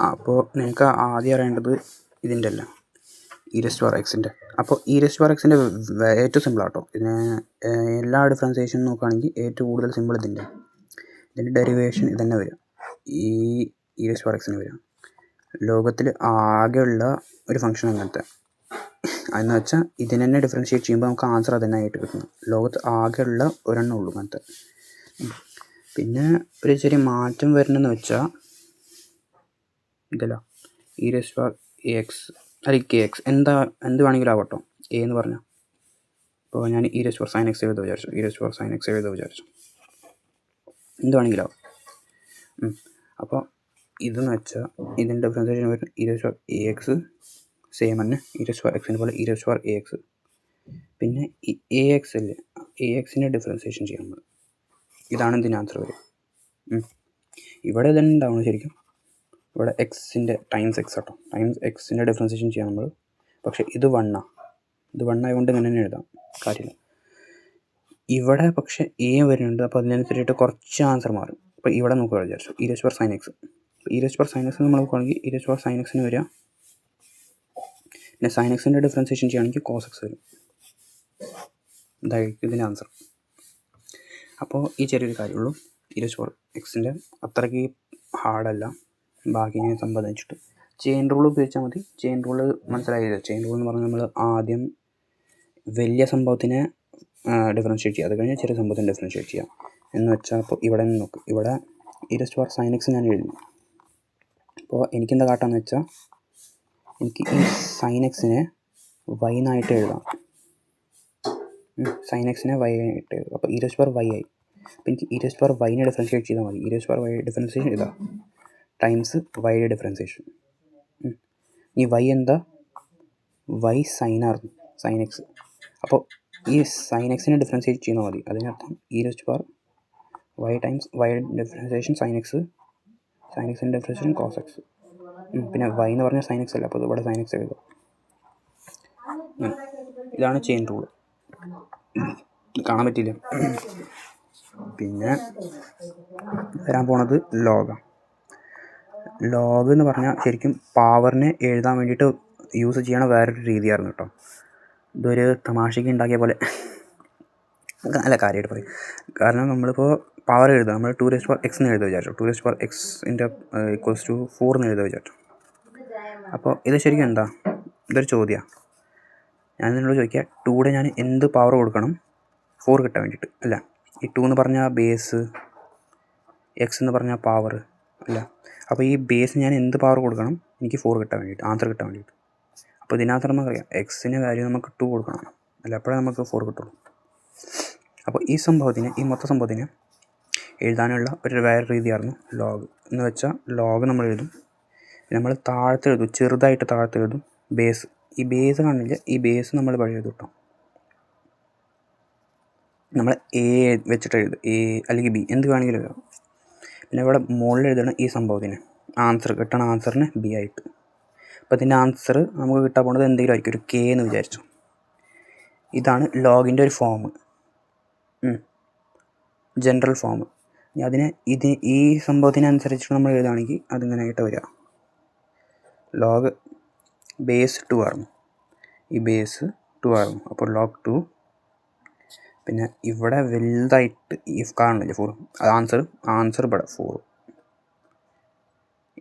അപ്പോൾ നിങ്ങൾക്ക് ആദ്യം അറിയേണ്ടത് ഇതിൻ്റെ അല്ല e⁻x. അപ്പോൾ e⁻x ഏറ്റവും സിമ്പിൾ ആട്ടോ. ഇതിന് എല്ലാ ഡിഫറൻസിയേഷനും നോക്കുകയാണെങ്കിൽ ഏറ്റവും കൂടുതൽ സിമ്പിൾ ഇതിൻ്റെ ഡെറിവേഷൻ ഇതന്നെ വരിക, ഈ e⁻x വരിക. ലോകത്തിൽ ആകെയുള്ള ഒരു ഫംഗ്ഷൻ അങ്ങനത്തെ അതെന്ന് വെച്ചാൽ ഇതിനെ തന്നെ ഡിഫറൻഷിയേറ്റ് ചെയ്യുമ്പോൾ നമുക്ക് ആൻസർ അത് തന്നെ ആയിട്ട് കിട്ടുന്നു. ലോകത്ത് ആകെയുള്ള ഒരെണ്ണം ഉള്ളൂ അങ്ങനത്തെ. പിന്നെ ഒരു ചെറിയ മാറ്റം വരണമെന്ന് വെച്ചാൽ ഇതല്ല e⁻x അല്ലെങ്കിൽ kx എന്ത് വേണമെങ്കിലും ആവട്ടോ എ എന്ന് പറഞ്ഞാൽ. ഇപ്പോൾ ഞാൻ e⁻sin x എഴുതാൻ വിചാരിച്ചു, e⁻sin x എഴുതാൻ വിചാരിച്ചു, എന്ത് വേണമെങ്കിലും ആവും. അപ്പോൾ ഇതെന്ന് വെച്ചാൽ ഇതിൻ്റെ ഡിഫറൻസിയേഷൻ വരുന്നത് e⁻ax സെയിം തന്നെ e⁻x പോലെ e⁻ax. പിന്നെ ഈ ax അല്ലേ, ax-നെ ഡിഫറൻസിയേഷൻ ചെയ്യാം നമ്മൾ. ഇതാണ് ഇതിന് ആൻസർ വരിക. ഇവിടെ തന്നെ ഉണ്ടാവുന്നത് ശരിക്കും ഇവിടെ എക്സിൻ്റെ ടൈംസ് എക്സ് ആട്ടോ, ടൈംസ് എക്സിൻ്റെ ഡിഫറൻസിയേഷൻ ചെയ്യാം നമ്മൾ. പക്ഷേ ഇത് വണ്ണായതുകൊണ്ട് ഇങ്ങനെ തന്നെ എഴുതാം, കാര്യമില്ല. ഇവിടെ പക്ഷേ എ വരുന്നുണ്ട്, അപ്പോൾ അതിനനുസരിച്ചിട്ട് കുറച്ച് ആൻസർ മാറും. അപ്പോൾ ഇവിടെ നോക്കുക വിചാരിച്ചു e⁻sin x. e⁻sin x നമ്മൾ നോക്കുകയാണെങ്കിൽ e⁻sin x വരിക. പിന്നെ sin x-ൻ്റെ ഡിഫറൻസിയേഷൻ ചെയ്യുകയാണെങ്കിൽ cos x വരും. ഇതായിരിക്കും ഇതിൻ്റെ ആൻസർ. അപ്പോൾ ഈ ചെറിയൊരു കാര്യമുള്ളൂ. e⁻x അത്രയ്ക്ക് ഹാർഡല്ല. ബാക്കി ഞാൻ സംബന്ധിച്ചിട്ട് ചെയിൻ റൂൾ ഉപയോഗിച്ചാൽ മതി. ചെയിൻ റൂൾ മനസ്സിലായില്ല. ചെയിൻ റൂൾ എന്ന് പറഞ്ഞാൽ നമ്മൾ ആദ്യം വലിയ സംഭവത്തിനെ ഡിഫറൻഷിയേറ്റ് ചെയ്യുക, അത് കഴിഞ്ഞാൽ ചെറിയ സംഭവത്തിന് ഡിഫറൻഷിയേറ്റ് ചെയ്യാം എന്ന് വെച്ചാൽ. അപ്പോൾ ഇവിടെ നിന്ന് നോക്ക്, ഇവിടെ e⁻sin x ഞാൻ എഴുതി. അപ്പോൾ എനിക്കെന്താ കാട്ടാന്ന് വെച്ചാൽ എനിക്ക് ഈ sin x-നെ y എന്നായിട്ട് എഴുതാം. sin x-നെ y ആയിട്ട് എഴുതാം. അപ്പോൾ e⁻y ആയി. അപ്പോൾ എനിക്ക് e⁻y-നെ ഡിഫറൻഷിയേറ്റ് ചെയ്താൽ മതി. e⁻y ഡിഫറൻസിയേഷൻ ഇതാ ടൈംസ് y ഡിഫറൻസിയേഷൻ. ഈ y എന്താ, y സൈനായിരുന്നു, sin x. അപ്പോൾ ഈ sin x-നെ ഡിഫറൻഷിയേറ്റ് ചെയ്താൽ മതി. അതിനർത്ഥം e⁻y times y differentiation sin x, sin x-ൻ്റെ ഡിഫറൻസിയേഷൻ cos x. പിന്നെ y എന്ന് പറഞ്ഞാൽ sin x അല്ല, അപ്പോൾ ഇവിടെ sin x എഴുതാം. ഇതാണ് ചെയിൻ റൂൾ. കാണാൻ പറ്റില്ല. പിന്നെ വരാൻ പോണത് ലോഗാണ്. ലോഗ് എന്ന് പറഞ്ഞാൽ ശരിക്കും പവറിനെ എഴുതാൻ വേണ്ടിയിട്ട് യൂസ് ചെയ്യണ വേറൊരു രീതിയായിരുന്നു കേട്ടോ. ഇതൊരു തമാശയ്ക്ക് ഉണ്ടാക്കിയ പോലെ നല്ല കാര്യമായിട്ട് പറയും. കാരണം നമ്മളിപ്പോൾ പവർ എഴുതുക, നമ്മൾ 2⁻x എന്ന് എഴുതുക വിചാരിച്ചു, 2⁻x = 4 എന്ന് എഴുതുക വിചാരിച്ചു. അപ്പോൾ ഇത് ശരിക്കും എന്താ, ഇതൊരു ചോദ്യമാണ്. ഞാൻ നിന്നോട് ചോദിക്കുക, 2യുടെ ഞാൻ എന്ത് പവർ കൊടുക്കണം 4 കിട്ടാൻ വേണ്ടിയിട്ട് അല്ല. ഈ 2 എന്ന് പറഞ്ഞാൽ ബേസ്, എക്സ് എന്ന് പറഞ്ഞാൽ പവർ അല്ല. അപ്പോൾ ഈ ബേസ് ഞാൻ എന്ത് പവർ കൊടുക്കണം എനിക്ക് 4 കിട്ടാൻ വേണ്ടിയിട്ട്, ആൻസർ കിട്ടാൻ വേണ്ടിയിട്ട്. അപ്പോൾ ഇതിനകത്ത് നമുക്കറിയാം എക്സിൻ്റെ വാല്യൂ നമുക്ക് 2 കൊടുക്കണം, അല്ല അപ്പോഴേ നമുക്ക് 4 കിട്ടുള്ളൂ. അപ്പോൾ ഈ മൊത്ത സംഭവത്തിന് എഴുതാനുള്ള ഒരു വേറെ രീതിയായിരുന്നു ലോഗ് എന്ന് വെച്ചാൽ. ലോഗ് നമ്മൾ എഴുതും, നമ്മൾ താഴത്തെഴുതും, ചെറുതായിട്ട് താഴത്തെഴുതും ബേസ്. ഈ ബേസ് കാണില്ല, ഈ ബേസ് നമ്മൾ വഴി എഴുതും കേട്ടോ. നമ്മൾ എ വെച്ചിട്ട് എഴുതും, എ അല്ലെങ്കിൽ ബി എന്ത് വേണമെങ്കിലും എഴുതാം. പിന്നെ ഇവിടെ മുകളിൽ എഴുതണം ഈ സംഭവത്തിന് ആൻസർ, കിട്ടണ ആൻസറിന് ബി ആയിട്ട്. അപ്പോൾ ഇതിൻ്റെ ആൻസർ നമുക്ക് കിട്ടാൻ പോകുന്നത് എന്തെങ്കിലും ആയിരിക്കും, ഒരു കെ എന്ന് വിചാരിച്ചു. ഇതാണ് ലോഗിൻ്റെ ഒരു ഫോം, ജനറൽ ഫോം. ഈ സംഭവത്തിനനുസരിച്ച് നമ്മൾ എഴുതുകയാണെങ്കിൽ അതിങ്ങനെയായിട്ട് വരിക. ലോഗ് ബേസ് 2 ആയിരുന്നു, ഈ ബേസ് 2 ആയിരുന്നു. അപ്പോൾ log 2. പിന്നെ ഇവിടെ വലുതായിട്ട് ഈ കാണില്ല 4, അത് ആൻസർ ഇവിടെ 4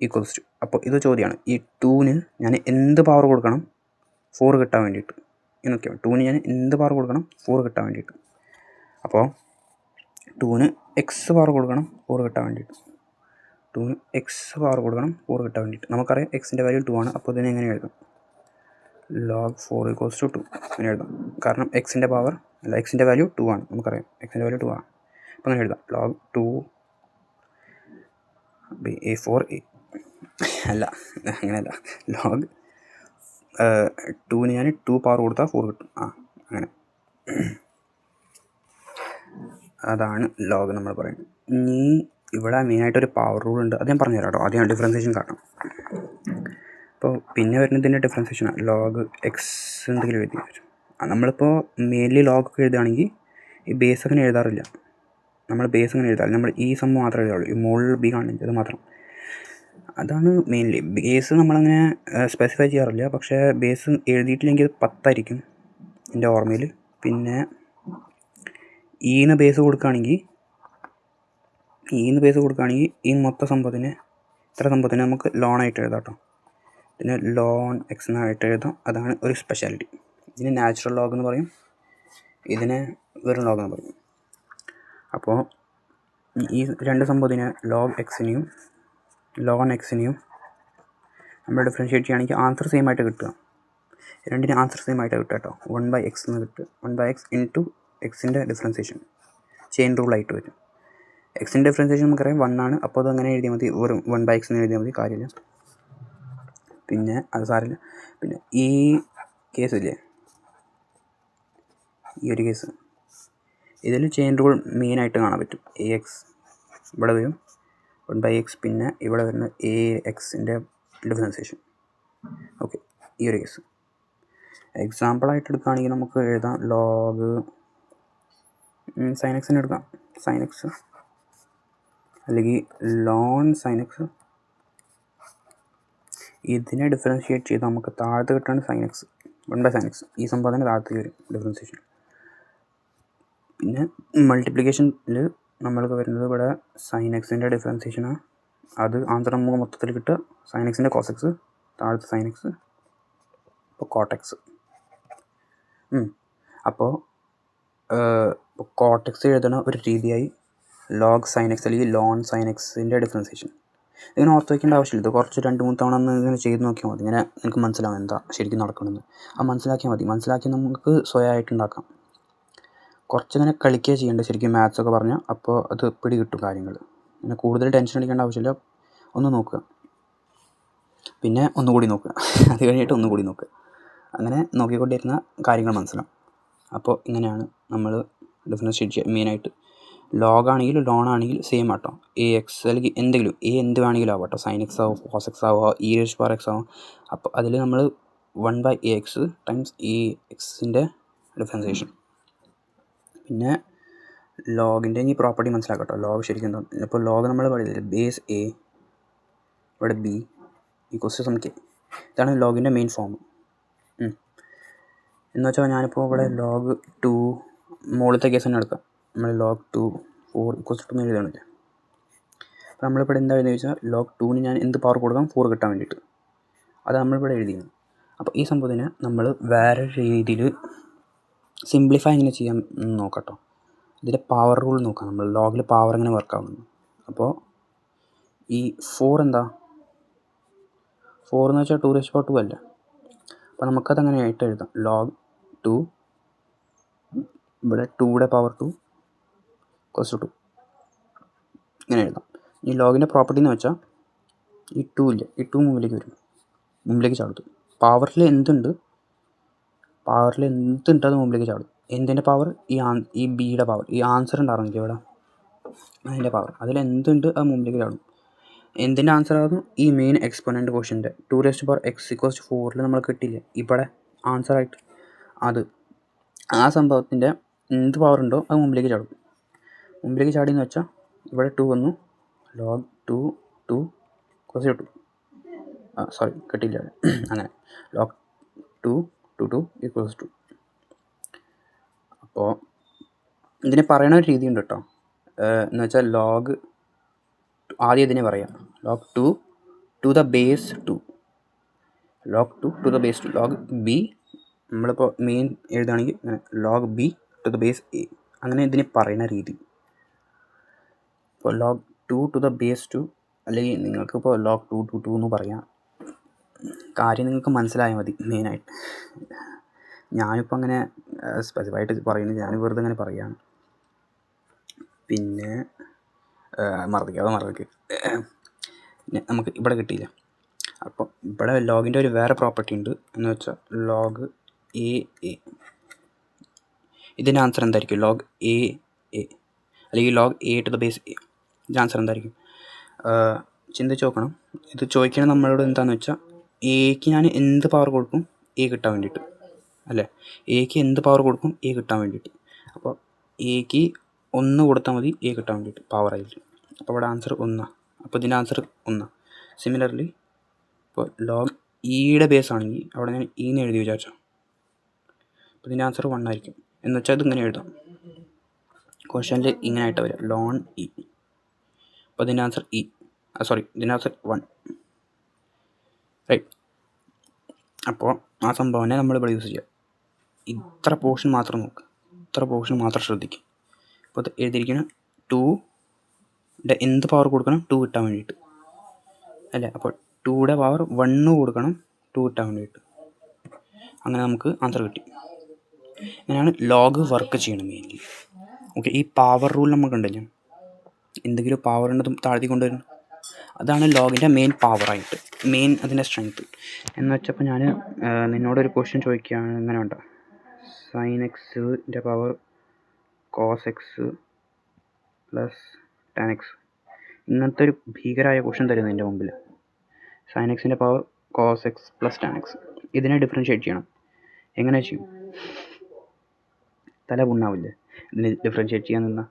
= അപ്പോൾ ഇത് ചോദ്യമാണ്. ഈ 2-ന് ഞാൻ എന്ത് പവർ കൊടുക്കണം 4 കിട്ടാൻ വേണ്ടിയിട്ട് എന്നൊക്കെയാണ്. 2-ന് ഞാൻ എന്ത് പവർ കൊടുക്കണം 4 കിട്ടാൻ വേണ്ടിയിട്ട്. അപ്പോൾ 2-ന് എക്സ് പവർ കൊടുക്കണം 4 കിട്ടാൻ വേണ്ടിയിട്ട്. 2-ന് എക്സ് പവർ കൊടുക്കണം 4 കിട്ടാൻ വേണ്ടിയിട്ട്. നമുക്കറിയാം എക്സിൻ്റെ വാല്യൂ 2 ആണ്. അപ്പോൾ ഇതിനെ എങ്ങനെ എഴുതാം, log 4 = 2 അങ്ങനെ എഴുതാം. കാരണം എക്സിൻ്റെ വാല്യൂ 2 ആണ്, നമുക്കറിയാം എക്സിൻ്റെ വാല്യൂ 2 ആണ്. അപ്പോൾ അങ്ങനെ എഴുതാം log 2 4a അല്ല അങ്ങനെയല്ല, log 2-ന് ഞാൻ 2 പവർ കൊടുത്താൽ 4 കിട്ടും. അങ്ങനെ അതാണ് ലോഗ് നമ്മൾ പറയുന്നത്. ഇനി ഇവിടെ മെയിനായിട്ടൊരു പവർ റൂൾ ഉണ്ട്, അത് ഞാൻ പറഞ്ഞു തരാം കേട്ടോ. ആദ്യം ഡിഫറൻസിയേഷൻ കാട്ടാം. അപ്പോൾ പിന്നെ വരുന്നതിൻ്റെ ഡിഫറൻസിയേഷനാണ് ലോഗ് എക്സ് എന്തെങ്കിലും എഴുതി വരും. നമ്മളിപ്പോൾ മെയിൻലി ലോഗൊക്കെ എഴുതുകയാണെങ്കിൽ ഈ ബേസ് അങ്ങനെ എഴുതാറില്ല, നമ്മൾ ഈ സംഭവം മാത്രമേ എഴുതാറുള്ളൂ. ഈ മുകളിൽ ബി കാണില്ല, അത് മാത്രം. അതാണ് മെയിൻലി. ബേസ് നമ്മളങ്ങനെ സ്പെസിഫൈ ചെയ്യാറില്ല, പക്ഷേ ബേസ് എഴുതിയിട്ടില്ലെങ്കിൽ 10 എൻ്റെ ഓർമ്മയിൽ. പിന്നെ ഈന്ന് ബേസ് കൊടുക്കുകയാണെങ്കിൽ ഈ മൊത്തം സംഭവത്തിന് ഇത്ര സംഭവത്തിന് നമുക്ക് ലോണായിട്ട് എഴുതാം കേട്ടോ. പിന്നെ ലോൺ എക്സ് എന്നായിട്ട് എഴുതാം. അതാണ് ഒരു സ്പെഷ്യാലിറ്റി. ഇതിന് നാച്ചുറൽ ലോഗ് എന്ന് പറയും, ഇതിന് വെറും ലോഗ് എന്ന് പറയും. അപ്പോൾ ഈ രണ്ട് സംഭവത്തിന് ലോഗ് എക്സിനെയും ലോൺ എക്സിനെയും നമ്മൾ ഡിഫറൻഷ്യേറ്റ് ചെയ്യുകയാണെങ്കിൽ ആൻസർ സെയിം ആയിട്ട് കിട്ടുക. രണ്ടിന് ആൻസർ സെയിം ആയിട്ട് കിട്ടുക കേട്ടോ. 1/x എന്ന് കിട്ടുക. 1/x ഇൻറ്റു എക്സിൻ്റെ ഡിഫറൻസിയേഷൻ ചെയിൻ റൂളായിട്ട് വരും. എക്സിൻ്റെ ഡിഫറൻസിയേഷൻ നമുക്കറിയാം 1 ആണ്. അപ്പോൾ അത് അങ്ങനെ എഴുതിയാൽ മതി, വെറും 1/x എന്ന് എഴുതിയാൽ മതി, കാര്യമില്ല. പിന്നെ അത് സാരമില്ല. പിന്നെ ഈ കേസില്ലേ, ഈ ഒരു കേസ്, ഇതിൽ ചെയിൻ റൂൾ മെയിനായിട്ട് കാണാൻ പറ്റും. AX ഇവിടെ വരും 1/x, പിന്നെ ഇവിടെ വരുന്ന AXൻ്റെ ഡിഫറൻസിയേഷൻ. ഓക്കെ, ഈ ഒരു കേസ് എക്സാമ്പിളായിട്ട് എടുക്കുകയാണെങ്കിൽ നമുക്ക് എഴുതാം ലോഗ് സൈൻ എക്സിന് എടുക്കാം. സൈൻ എക്സ് അല്ലെങ്കിൽ ലോൺ സൈൻ എക്സ്. ഇതിനെ ഡിഫറൻഷ്യേറ്റ് ചെയ്ത് നമുക്ക് താഴത്ത് കിട്ടുകയാണ് സൈൻ എക്സ്, 1/sin x. ഈ സംഭവം തന്നെ താഴത്തേക്ക് വരും ഡിഫറൻസിയേഷൻ. പിന്നെ മൾട്ടിപ്ലിക്കേഷനിൽ നമ്മൾക്ക് വരുന്നത് ഇവിടെ സൈൻ എക്സിൻ്റെ ഡിഫറൻസിയേഷനാണ്. അത് ആൻസർ നമുക്ക് മൊത്തത്തിൽ കിട്ടുക സൈൻ എക്സിൻ്റെ കോസ് എക്സ്, താഴത്ത് സൈൻ എക്സ്, ഇപ്പോൾ കോട്ടെക്സ്. അപ്പോൾ കോട്ടെക്സ് എഴുതണ ഒരു രീതിയായി ലോഗ് സൈൻ എക്സ് അല്ലെങ്കിൽ ലോൺ സൈൻ എക്സിൻ്റെ ഡിഫറൻസിയേഷൻ. ഇങ്ങനെ ഓർത്ത് വയ്ക്കേണ്ട ആവശ്യമില്ല. ഇത് കുറച്ച് 2-3 തവണ ഒന്ന് ഇങ്ങനെ ചെയ്ത് നോക്കിയാൽ മതി. ഇങ്ങനെ എനിക്ക് മനസ്സിലാവും എന്താ ശരിക്കും നടക്കണമെന്ന്. മനസ്സിലാക്കിയാൽ മതി. മനസ്സിലാക്കി നമുക്ക് സ്വയമായിട്ടുണ്ടാക്കാം. കുറച്ചിങ്ങനെ കളിക്കുക ചെയ്യേണ്ടത് ശരിക്കും മാത്സൊക്കെ പറഞ്ഞാൽ. അപ്പോൾ അത് പിടി കിട്ടും കാര്യങ്ങൾ. പിന്നെ കൂടുതൽ ടെൻഷൻ അടിക്കേണ്ട ആവശ്യമില്ല. ഒന്ന് നോക്കുക, പിന്നെ ഒന്നുകൂടി നോക്കുക, അത് കഴിഞ്ഞിട്ട് ഒന്നുകൂടി നോക്കുക. അങ്ങനെ നോക്കിക്കൊണ്ടിരുന്ന കാര്യങ്ങൾ മനസ്സിലാവും. അപ്പോൾ ഇങ്ങനെയാണ് നമ്മൾ ഡിഫറൻഷ്യേറ്റ് ചെയ്യുക. മെയിനായിട്ട് ലോഗാണെങ്കിലും ലോൺ ആണെങ്കിലും സെയിം ആട്ടോ. AX അല്ലെങ്കിൽ എന്തെങ്കിലും എന്ത് വേണമെങ്കിലും ആവും കേട്ടോ. സൈൻ എക്സ് ആവും, കോസ് എക്സ് ആവുക, e⁻x ആവും. അപ്പോൾ അതിൽ നമ്മൾ 1/ax ടൈംസ് എക്സിൻ്റെ ഡിഫറൻസിയേഷൻ. പിന്നെ ലോഗിൻ്റെ ഇനി പ്രോപ്പർട്ടി മനസ്സിലാക്കട്ടോ. ലോഗ് ശരിക്കും എന്താ? ഇപ്പോൾ ലോഗ് നമ്മൾ പറയുന്നത് ബേസ് A ഇവിടെ B ഈക്വൽസ് സം K. ഇതാണ് ലോഗിൻ്റെ മെയിൻ ഫോം. എന്ന് വെച്ചാൽ ഞാനിപ്പോൾ ഇവിടെ ലോഗ് 2 മുകളിലത്തെ കേസ് തന്നെ എടുക്കാം. നമ്മൾ ലോഗ് 2 4 = എഴുതണില്ല. അപ്പോൾ നമ്മളിവിടെ എന്താ എഴുതുന്നത് വെച്ചാൽ ലോഗ് 2ന് ഞാൻ എന്ത് പവർ കൊടുക്കാം? 4 കിട്ടാൻ വേണ്ടിയിട്ട്. അത് നമ്മളിവിടെ എഴുതിയിരുന്നു. അപ്പോൾ ഈ സംഭവത്തിന് നമ്മൾ വേറെ രീതിയിൽ സിംപ്ലിഫൈ എങ്ങനെ ചെയ്യാൻ നോക്കട്ടോ. ഇതിൻ്റെ പവർ റൂൾ നോക്കാം. നമ്മൾ ലോഗിൽ പവർ എങ്ങനെ വർക്കാവുന്നു. അപ്പോൾ ഈ 4 എന്താ? 4 എന്ന് വെച്ചാൽ 2⁻² അല്ല. അപ്പോൾ നമുക്കതങ്ങനെ ആയിട്ട് എഴുതാം. ലോഗ് 2 ഇവിടെ 2യുടെ പവർ 2 = 2 ഇങ്ങനെ എഴുതാം. ഈ ലോഗിൻ്റെ പ്രോപ്പർട്ടി എന്ന് വെച്ചാൽ ഈ 2 ഇല്ല, ഈ 2 മുമ്പിലേക്ക് ചാടും. പവറിൽ എന്തുണ്ട് അത് മുമ്പിലേക്ക് ചാടും. എന്തിൻ്റെ പവർ? ഈ ബിയുടെ പവർ. ഈ ആൻസർ ഉണ്ടായിരുന്നില്ല ഇവിടെ, അതിൻ്റെ പവർ. അതിലെന്തുണ്ട് അത് മുമ്പിലേക്ക് ചാടും. എന്തിൻ്റെ ആൻസർ ആകും? ഈ മെയിൻ എക്സ്പോണൻ്റ് ക്വസ്റ്റ്യൻ്റെ 2⁻x = 4 നമ്മൾ കിട്ടിയില്ലേ ഇവിടെ ആൻസറായിട്ട്. അത് ആ സംഭവത്തിൻ്റെ എന്ത് പവർ ഉണ്ടോ അത് മുമ്പിലേക്ക് ചാടും. മുമ്പിലേക്ക് ചാടിയെന്ന് വെച്ചാൽ ഇവിടെ 2 വന്നു. ലോഗ് 2 = 2. സോറി കിട്ടിയില്ല അങ്ങനെ. ലോഗ് 2 = 2. അപ്പോൾ ഇതിനെ പറയണ ഒരു രീതി ഉണ്ട് കേട്ടോ. എന്ന് വെച്ചാൽ ലോഗ് ആദ്യം ഇതിനെ പറയാം. Log 2 to the base 2. Log 2 to the base 2. Log B നമ്മളിപ്പോൾ മെയിൻ എഴുതുകയാണെങ്കിൽ ഇങ്ങനെ log B to the base A. അങ്ങനെ ഇതിനെ പറയുന്ന രീതി. ഇപ്പോൾ ലോഗ് 2 to the base 2 അല്ലെങ്കിൽ നിങ്ങൾക്കിപ്പോൾ ലോഗ് 2 to 2 എന്ന് പറയാം. കാര്യം നിങ്ങൾക്ക് മനസ്സിലായാൽ മതി മെയിനായിട്ട്. ഞാനിപ്പോൾ അങ്ങനെ സ്പെസിഫായിട്ട് പറയുന്നത് ഞാൻ വെറുതെ അങ്ങനെ പറയുകയാണ്. പിന്നെ മറന്നിക്കുക. പിന്നെ നമുക്ക് ഇവിടെ കിട്ടിയില്ല. അപ്പോൾ ഇവിടെ ലോഗിൻ്റെ ഒരു വേറെ പ്രോപ്പർട്ടി ഉണ്ട്. എന്ന് വെച്ചാൽ ലോഗ് A. ഇതിൻ്റെ ആൻസർ എന്തായിരിക്കും? ലോഗ് A അല്ലെങ്കിൽ log A to the base A. ഇതിൻ്റെ ആൻസർ എന്തായിരിക്കും? ചിന്തിച്ച് നോക്കണം. ഇത് ചോദിക്കണത് നമ്മളോട് എന്താണെന്ന് വെച്ചാൽ എക്ക് ഞാൻ എന്ത് പവർ കൊടുക്കും A കിട്ടാൻ വേണ്ടിയിട്ട്, അല്ലേ? എക്ക് എന്ത് പവർ കൊടുക്കും A കിട്ടാൻ വേണ്ടിയിട്ട്. അപ്പോൾ എക്ക് 1 കൊടുത്താൽ മതി A കിട്ടാൻ വേണ്ടിയിട്ട് പവറായിട്ട്. അപ്പോൾ ഇവിടെ ആൻസർ 1. അപ്പോൾ ഇതിൻ്റെ ആൻസർ 1. സിമിലർലി ഇപ്പോൾ ലോഗ് ഇയുടെ ബേസ് ആണെങ്കിൽ അവിടെ ഞാൻ ഇന്ന് എഴുതി വിചാരിച്ചോ, അപ്പോൾ ഇതിൻ്റെ ആൻസർ 1 ആയിരിക്കും. എന്ന് വെച്ചാൽ ഇതിങ്ങനെ എഴുതാം, ക്വസ്റ്റ്യനിൽ ഇങ്ങനെ ആയിട്ട് വരിക ലോൺ ഇ. അപ്പോൾ ഇതിൻ്റെ ആൻസർ ഇതിൻ്റെ ആൻസർ 1, റൈറ്റ്. അപ്പോൾ ആ സംഭവനെ നമ്മൾ ഇവിടെ യൂസ് ചെയ്യുക. ഇത്ര പോർഷൻ മാത്രം നോക്കുക, ഇത്ര പോർഷൻ മാത്രം ശ്രദ്ധിക്കുക. അപ്പോൾ ഇത് എഴുതിയിരിക്കുന്ന 2യുടെ എന്ത് പവർ കൊടുക്കണം? 2 കിട്ടാൻ വേണ്ടിയിട്ട് അല്ലേ. അപ്പോൾ 2യുടെ പവർ 1 കൊടുക്കണം 2 കിട്ടാൻ വേണ്ടിയിട്ട്. അങ്ങനെ നമുക്ക് ആൻസർ കിട്ടി. അങ്ങനെയാണ് ലോഗ് വർക്ക് ചെയ്യണം മെയിൻലി. ഓക്കെ, ഈ പവർ റൂൾ നമുക്കുണ്ടല്ലോ, എന്തെങ്കിലും പവർ ഉണ്ടതും താഴ്ത്തി കൊണ്ടുവരണം, അതാണ് ലോഗിൻ്റെ മെയിൻ പവറായിട്ട്, മെയിൻ അതിൻ്റെ സ്ട്രെങ്ത്ത് എന്ന് വെച്ചപ്പോൾ ഞാൻ നിന്നോടൊരു ക്വസ്റ്റ്യൻ ചോദിക്കുകയാണ്, എങ്ങനെ ഉണ്ടോ സൈൻ എക്സിൻ്റെ power cos x plus tan x, ഇങ്ങനത്തെ ഒരു ഭീകരമായ ക്വസ്റ്റ്യൻ തരുന്നത് എൻ്റെ മുമ്പിൽ. സൈൻ എക്സിൻ്റെ power cos x plus tan x, ഇതിനെ ഡിഫറൻഷ്യേറ്റ് ചെയ്യണം. എങ്ങനെ ചെയ്യും? തല പുണ്ണാവില്ലേ ഇതിന് ഡിഫറൻഷ്യേറ്റ് ചെയ്യാൻ നിന്നാൽ.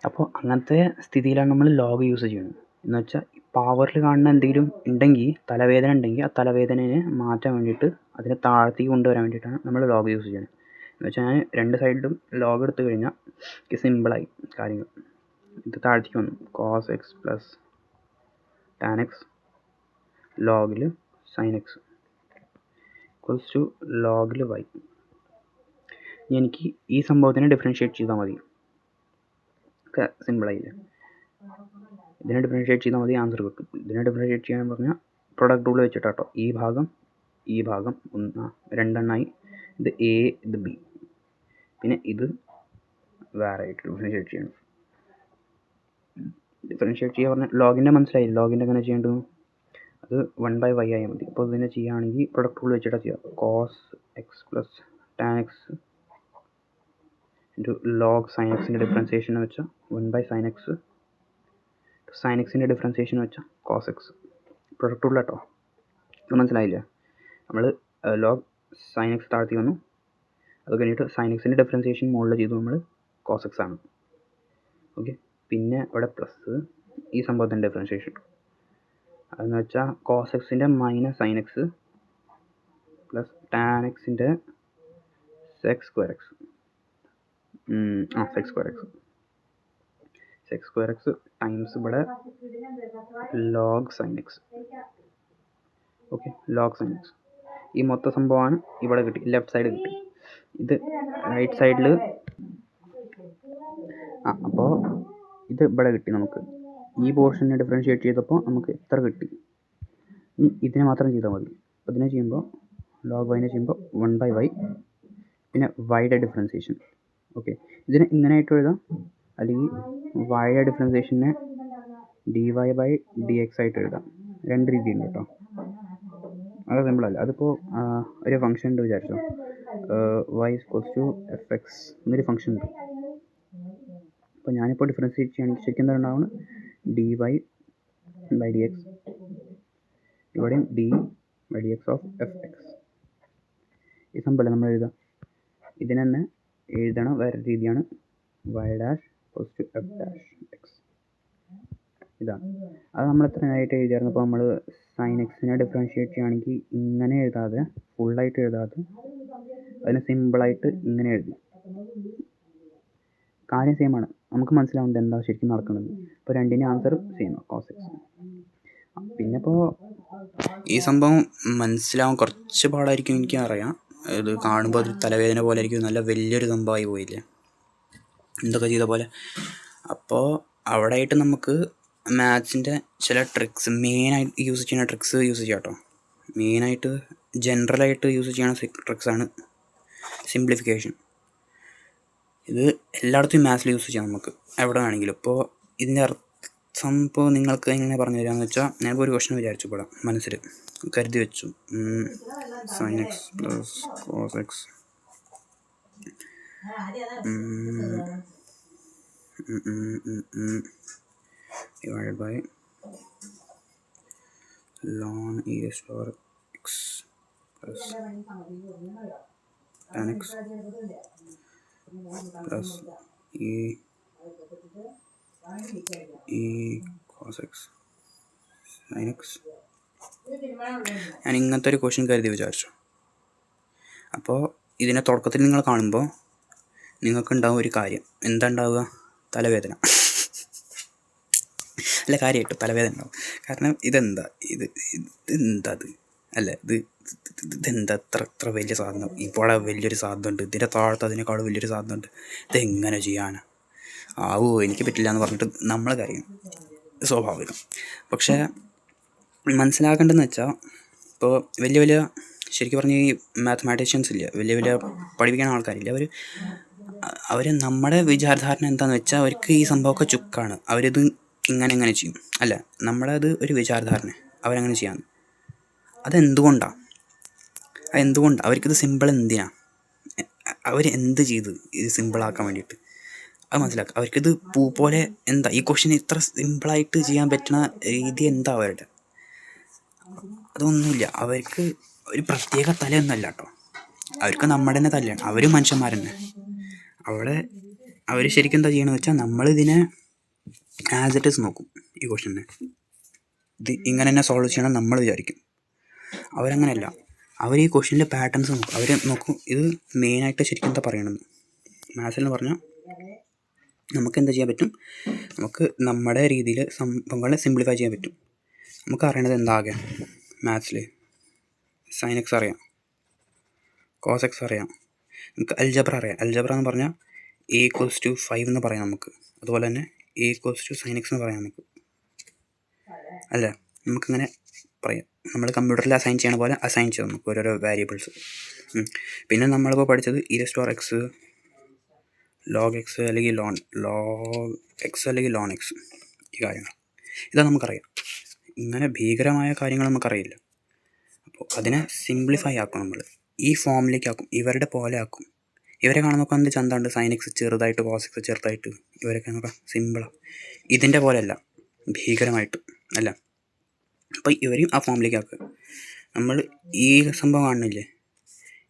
അപ്പോൾ അങ്ങനത്തെ സ്ഥിതിയിലാണ് നമ്മൾ ലോഗ് യൂസ് ചെയ്യുന്നത്. എന്ന് വെച്ചാൽ പവറിൽ കാണുന്ന എന്തെങ്കിലും ഉണ്ടെങ്കിൽ, തലവേദന ഉണ്ടെങ്കിൽ ആ തലവേദനയെ മാറ്റാൻ വേണ്ടിയിട്ട്, അതിനെ താഴ്ത്തി കൊണ്ടുവരാൻ വേണ്ടിയിട്ടാണ് നമ്മൾ ലോഗ് യൂസ് ചെയ്യുന്നത്. എന്ന് വെച്ചാൽ ഞാൻ 2 സൈഡിലും ലോഗ് എടുത്തു കഴിഞ്ഞാൽ സിമ്പിളായി കാര്യങ്ങൾ. ഇത് താഴ്ത്തിക്ക് വന്നു, cos x plus tan x ലോഗിൽ സൈൻ എക്സ് ഈക്വൽസ് ടു ലോഗിൽ വൈ. എനിക്ക് ഈ സംഭവത്തിനെ ഡിഫറൻഷ്യേറ്റ് ചെയ്താൽ മതി, ഒക്കെ സിമ്പിളായില്ലേ. ഇതിനെ ഡിഫറൻഷ്യേറ്റ് ചെയ്താൽ മതി, ആൻസർ കിട്ടും. ഇതിനെ ഡിഫറൻഷ്യേറ്റ് ചെയ്യാൻ പറഞ്ഞാൽ പ്രൊഡക്റ്റ് റൂൾ വെച്ചിട്ടാട്ടോ. ഈ ഭാഗം 2 ഇത് എ, ഇത് ബി, പിന്നെ ഇത് വേറെ ആയിട്ട് ഡിഫറൻഷ്യേറ്റ് ചെയ്യണം. ഡിഫറൻഷ്യേറ്റ് ചെയ്യുക പറഞ്ഞാൽ ലോഗിൻ്റെ മനസ്സിലായി, ലോഗിൻ്റെ എങ്ങനെ ചെയ്യേണ്ടത്, അത് 1/y ആയാൽ മതി. അപ്പോൾ ഇതിനെ ചെയ്യുകയാണെങ്കിൽ പ്രൊഡക്റ്റ് റൂൾ വെച്ചിട്ടാണ് ചെയ്യുക. Cos x plus tan x into log sin എക്സിൻ്റെ ഡിഫറൻസിയേഷൻ വെച്ചാൽ 1/sin x, സൈൻ എക്സിൻ്റെ ഡിഫറൻസിയേഷൻ വെച്ചാൽ കോസ് എക്സ്. പ്രൊഡക്റ്റ് റൂൾ കേട്ടോ, ഇത് മനസ്സിലായില്ല. നമ്മൾ ലോഗ് സൈൻ എക്സ് താഴ്ത്തി വന്നു, അത് കഴിഞ്ഞിട്ട് സൈൻ എക്സിൻ്റെ ഡിഫറൻസിയേഷൻ മുകളിൽ ചെയ്തു, നമ്മൾ കോസ് എക്സ് ആണ്. ഓക്കെ, പിന്നെ ഇവിടെ പ്ലസ് ഈ സംഭവത്തിൻ്റെ ഡിഫറൻസിയേഷൻ അതെന്ന് വെച്ചാൽ കോസ് എക്സിൻ്റെ minus sine X plus tan എക്സിൻ്റെ sec square X. Sec square X times ഇവിടെ log sine X. Okay, log sine X ഈ മൊത്തം സംഭവമാണ് ഇവിടെ കിട്ടി, ലെഫ്റ്റ് സൈഡ് കിട്ടി. ഇത് റൈറ്റ് സൈഡിൽ അപ്പോൾ ഇത് ഇവിടെ കിട്ടി നമുക്ക്. ഈ പോർഷനെ ഡിഫറൻഷ്യേറ്റ് ചെയ്തപ്പോൾ നമുക്ക് എത്ര കിട്ടി? ഇതിനെ മാത്രം ചെയ്താൽ മതി. അപ്പോൾ ഇതിനെ ചെയ്യുമ്പോൾ ലോഗ് വൈനെ ചെയ്യുമ്പോൾ 1/y, പിന്നെ വൈയുടെ ഡിഫറൻസിയേഷൻ. ഓക്കെ, ഇതിനെ ഇങ്ങനെയായിട്ട് എഴുതാം, അല്ലെങ്കിൽ വൈയുടെ ഡിഫറൻസിയേഷനെ dy/dx ആയിട്ട് എഴുതാം. 2 രീതിയുണ്ട് കേട്ടോ, അത് സിമ്പിളല്ല. അതിപ്പോൾ ഒരു ഫംഗ്ഷൻ ഉണ്ട് വിചാരിച്ചോ, y = fx എന്നൊരു ഫംഗ്ഷൻ ഉണ്ട്. അപ്പോൾ ഞാനിപ്പോൾ ഡിഫറൻഷിയേറ്റ് ചെയ്യുകയാണെങ്കിൽ ശരിക്കും എന്താ ഉണ്ടാവുന്നത്? dy/dx, ഇവിടെയും d/dx ഓഫ് fx. ഈ സംഭവമല്ലേ നമ്മൾ എഴുതാം. ഇതിന് തന്നെ എഴുതണം വേറെ രീതിയാണ്, y' = f'(x). ഇതാണ്. അത് നമ്മൾ എത്ര നേരമായിട്ട് എഴുതിയായിരുന്നു. അപ്പോൾ നമ്മൾ സൈൻ എക്സിനെ ഡിഫറൻഷ്യേറ്റ് ചെയ്യുകയാണെങ്കിൽ ഇങ്ങനെ എഴുതാതെ, ഫുള്ളായിട്ട് എഴുതാതെ അതിനെ സിമ്പിളായിട്ട് ഇങ്ങനെ എഴുതി. കാര്യം സെയിമാണ്, നമുക്ക് മനസ്സിലാവുന്നത് എന്താ ശരിക്കും നടക്കുന്നത്. ഇപ്പോൾ രണ്ടിൻ്റെ ആൻസർ സെയിം, കോസ് എക്സ്. പിന്നെ ഇപ്പോൾ ഈ സംഭവം മനസ്സിലാവാൻ കുറച്ച് പാടായിരിക്കും, എനിക്കറിയാം. ഇത് കാണുമ്പോൾ ഒരു തലവേദന പോലെ ആയിരിക്കും, നല്ല വലിയൊരു സംഭവമായി പോയില്ലേ എന്തൊക്കെ ചെയ്ത പോലെ. അപ്പോൾ അവിടെ ആയിട്ട് നമുക്ക് മാത്സിൻ്റെ ചില ട്രിക്സ്, മെയിനായിട്ട് യൂസ് ചെയ്യുന്ന ട്രിക്സ് യൂസ് ചെയ്യാം കേട്ടോ. മെയിനായിട്ട് ജനറലായിട്ട് യൂസ് ചെയ്യുന്ന ട്രിക്സാണ് സിംപ്ലിഫിക്കേഷൻ. ഇത് എല്ലായിടത്തും മാത്സിൽ യൂസ് ചെയ്യാം നമുക്ക്, എവിടെ വേണമെങ്കിലും. ഇപ്പോൾ ഇതിൻ്റെ അർത്ഥം ഇപ്പോൾ നിങ്ങൾക്ക് എങ്ങനെ പറഞ്ഞു തരാമെന്ന് വെച്ചാൽ, ഞാനിപ്പോൾ ഒരു ക്വസ്റ്റൻ വിചാരിച്ചു ഇവിടെ മനസ്സിൽ കരുതി വെച്ചു. sin x plus cos x divided by ln e raised to power x plus tan x plus e cos x sine x. ഞാൻ ഇങ്ങനത്തെ ഒരു ക്വസ്റ്റ്യൻ കരുതി വിചാരിച്ചു. അപ്പോൾ ഇതിനെ തുടക്കത്തിൽ നിങ്ങൾ കാണുമ്പോൾ നിങ്ങൾക്കുണ്ടാവും ഒരു കാര്യം. എന്താ ഉണ്ടാവുക? തലവേദന. അല്ല, കാര്യമായിട്ട് തലവേദന ഉണ്ടാവും. കാരണം ഇതെന്താ ഇതെന്താ അല്ല ഇതെന്താ ഇത്ര വലിയ സാധനം, ഇവിടെ വലിയൊരു സാധനമുണ്ട്, ഇതിൻ്റെ താഴത്ത് അതിനേക്കാളും വലിയൊരു സാധനമുണ്ട്, ഇതെങ്ങനെ ചെയ്യാനാണ്, എനിക്ക് പറ്റില്ല എന്ന് പറഞ്ഞിട്ട് നമ്മൾ കരയും, സ്വാഭാവികം. പക്ഷേ മനസ്സിലാക്കേണ്ടതെന്ന് വെച്ചാൽ, ഇപ്പോൾ വലിയ ശരിക്കും പറഞ്ഞാൽ ഈ മാത്തമാറ്റീഷ്യൻസ് ഇല്ല, വലിയ പഠിപ്പിക്കുന്ന ആൾക്കാരില്ല, അവർ നമ്മുടെ വിചാരധാരണ എന്താണെന്ന് വെച്ചാൽ അവർക്ക് ഈ സംഭവമൊക്കെ ചുക്കാണ്, അവരിത് ഇങ്ങനെ ചെയ്യും. അല്ല, നമ്മളത് ഒരു വിചാരധാരണ, അവരങ്ങനെ ചെയ്യാന്ന്. അതെന്തുകൊണ്ടാണ് അവർക്കിത് സിമ്പിൾ എന്തിനാണ്, അവരെന്ത് ചെയ്ത് ഇത് സിമ്പിളാക്കാൻ വേണ്ടിയിട്ട്, അത് മനസ്സിലാക്കുക. അവർക്കിത് പൂ പോലെ എന്താ ഈ ക്വസ്റ്റ്യൻ ഇത്ര സിമ്പിളായിട്ട് ചെയ്യാൻ പറ്റുന്ന രീതി എന്താ അവരുടെ? അതൊന്നുമില്ല. അവർക്ക് ഒരു പ്രത്യേക തലയൊന്നുമല്ല കേട്ടോ, അവർക്ക് നമ്മുടെ തന്നെ തലയാണ്. അവർ മനുഷ്യന്മാർ തന്നെ. അവർ ശരിക്കും എന്താ ചെയ്യണമെന്ന് വെച്ചാൽ, നമ്മളിതിനെ ആസ് ഇറ്റ് ഈസ് നോക്കും. ഈ ക്വസ്റ്റ്യനെ ഇത് ഇങ്ങനെ തന്നെ സോൾവ് ചെയ്യണം നമ്മൾ വിചാരിക്കും. അവരങ്ങനെയല്ല. അവർ ഈ ക്വസ്റ്റ്യനിലെ പാറ്റേൺസ് നോക്കും. അവർ നോക്കും ഇത് മെയിനായിട്ട് ശരിക്കും എന്താ പറയണമെന്ന്. മാത്സിൽ പറഞ്ഞാൽ നമുക്ക് എന്താ ചെയ്യാൻ പറ്റും, നമുക്ക് നമ്മുടെ രീതിയിൽ സംഭവങ്ങളെ സിംപ്ലിഫൈ ചെയ്യാൻ പറ്റും. നമുക്ക് അറിയണത് എന്താകെ മാത്സിൽ സൈൻ എക്സ് അറിയാം, കോസ് എക്സ് അറിയാം, നമുക്ക് അൽജബ്ര അറിയാം. അൽജബ്ര എന്ന് പറഞ്ഞാൽ A=5 എന്ന് പറയാം നമുക്ക്. അതുപോലെ തന്നെ A=sin x എന്ന് പറയാം നമുക്ക്. അല്ല, നമുക്കിങ്ങനെ പറയാം. നമ്മൾ കമ്പ്യൂട്ടറിൽ അസൈൻ ചെയ്യണ പോലെ അസൈൻ ചെയ്യും നമുക്ക് ഓരോരോ വേരിയബിൾസ്. പിന്നെ നമ്മളിപ്പോൾ പഠിച്ചത് e⁻x, log x അല്ലെങ്കിൽ log x അല്ലെങ്കിൽ ln x, ഈ കാര്യങ്ങൾ ഇതാ നമുക്കറിയാം. ഇങ്ങനെ ഭീകരമായ കാര്യങ്ങൾ നമുക്കറിയില്ല. അപ്പോൾ അതിനെ സിംപ്ലിഫൈ ആക്കും, നമ്മൾ ഈ ഫോമിലേക്ക് ആക്കും, ഇവരുടെ പോലെ ആക്കും. ഇവരെ കാണാൻ നോക്കാൻ എന്ത് ചന്തമുണ്ട്, സൈൻ എക്സ് ചെറുതായിട്ട്, കോസ് എക്സ് ചെറുതായിട്ട്, ഇവരൊക്കെ നോക്കാം സിമ്പിളാണ്. ഇതിൻ്റെ പോലെയല്ല, ഭീകരമായിട്ട് അല്ല. അപ്പോൾ ഇവരെയും ആ ഫോമിലേക്ക് ആക്കുക. നമ്മൾ ഈ സംഭവം കാണുന്നില്ലേ,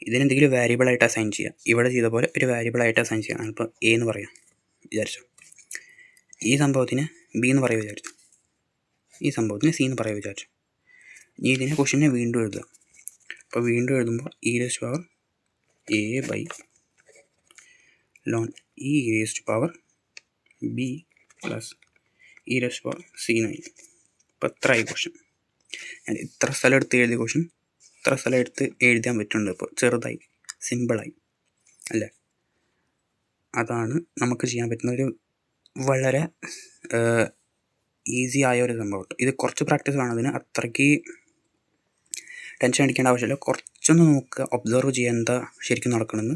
ഇതിനെന്തെങ്കിലും വേരിയബിളായിട്ട് അസൈൻ ചെയ്യുക. ഇവിടെ ചെയ്ത പോലെ ഒരു വേരിയബിളായിട്ട് അസൈൻ ചെയ്യുക. ഇപ്പോൾ എ എന്ന് പറയാം വിചാരിച്ചു, ഈ സംഭവത്തിന് ബി എന്ന് പറയുക വിചാരിച്ചു, ഈ സംഭവത്തിന് സി എന്ന് പറയുക വിചാരിച്ചു. ഇനി ഇതിനെ ക്വസ്റ്റ്യനെ വീണ്ടും എഴുതുക. അപ്പോൾ വീണ്ടും എഴുതുമ്പോൾ e⁻a/ln e⁻b + e⁻c. ഇപ്പോൾ എത്രയായി ക്വസ്റ്റ്യൻ? ഞാൻ ഇത്ര സ്ഥലം എടുത്ത് എഴുതിയ ക്വസ്റ്റ്യൻ ഇത്ര സ്ഥലം എടുത്ത് എഴുതാൻ പറ്റുന്നുണ്ട്. ഇപ്പോൾ ചെറുതായി, സിമ്പിളായി അല്ലേ? അതാണ് നമുക്ക് ചെയ്യാൻ പറ്റുന്ന ഒരു വളരെ ഈസി ആയ ഒരു സംഭവം. ഇത് കുറച്ച് പ്രാക്ടീസ് വേണം അതിന്. അത്രയ്ക്ക് ടെൻഷൻ അടിക്കേണ്ട ആവശ്യമില്ല. കുറച്ചൊന്ന് നോക്കുക, ഒബ്സർവ് ചെയ്യാൻ എന്താ ശരിക്കും നടക്കണമെന്ന്,